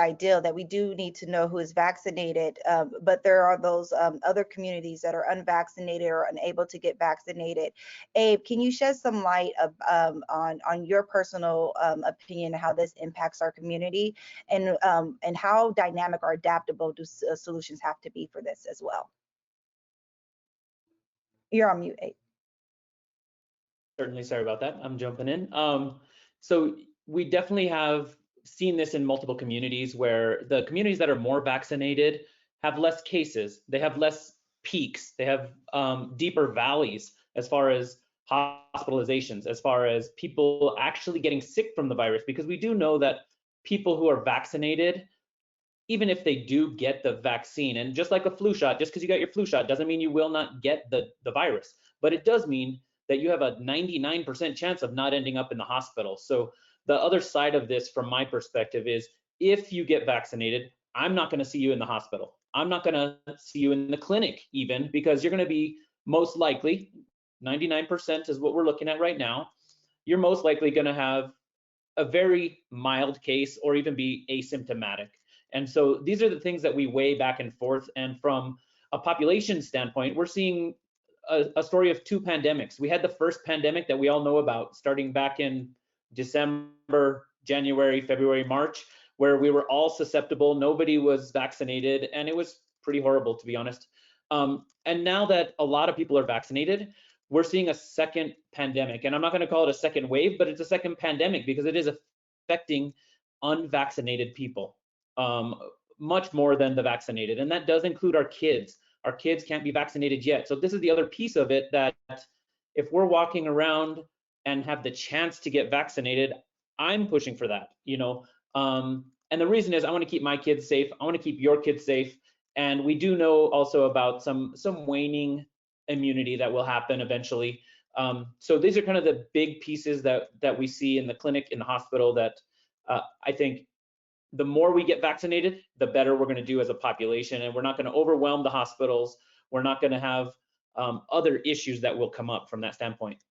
ideal that we do need to know who is vaccinated, but there are those other communities that are unvaccinated or unable to get vaccinated. Abe, can you shed some light on your personal opinion how this impacts our community, and how dynamic or adaptable do solutions have to be for this as well? You're on mute, Abe. Certainly, sorry about that. I'm jumping in. So we definitely have seen this in multiple communities where the communities that are more vaccinated have less cases, they have less peaks, they have deeper valleys as far as hospitalizations, as far as people actually getting sick from the virus, because we do know that people who are vaccinated, even if they do get the vaccine, and just like a flu shot, just because you got your flu shot doesn't mean you will not get the virus, but it does mean that you have a 99% chance of not ending up in the hospital. So the other side of this, from my perspective, is if you get vaccinated, I'm not going to see you in the hospital. I'm not going to see you in the clinic even, because you're going to be most likely, 99% is what we're looking at right now, you're most likely going to have a very mild case or even be asymptomatic. And so these are the things that we weigh back and forth. And from a population standpoint, we're seeing a story of two pandemics. We had the first pandemic that we all know about starting back in December, January, February, March, where we were all susceptible, nobody was vaccinated, and it was pretty horrible, to be honest. And now that a lot of people are vaccinated, we're seeing a second pandemic. And I'm not going to call it a second wave, but it's a second pandemic because it is affecting unvaccinated people much more than the vaccinated. And that does include our kids. Our kids can't be vaccinated yet. So this is the other piece of it, that if we're walking around and have the chance to get vaccinated, I'm pushing for that, you know. And the reason is I want to keep my kids safe. I want to keep your kids safe. And we do know also about some waning immunity that will happen eventually. So these are kind of the big pieces that we see in the clinic, in the hospital, that I think the more we get vaccinated, the better we're going to do as a population, and we're not going to overwhelm the hospitals. We're not going to have other issues that will come up from that standpoint.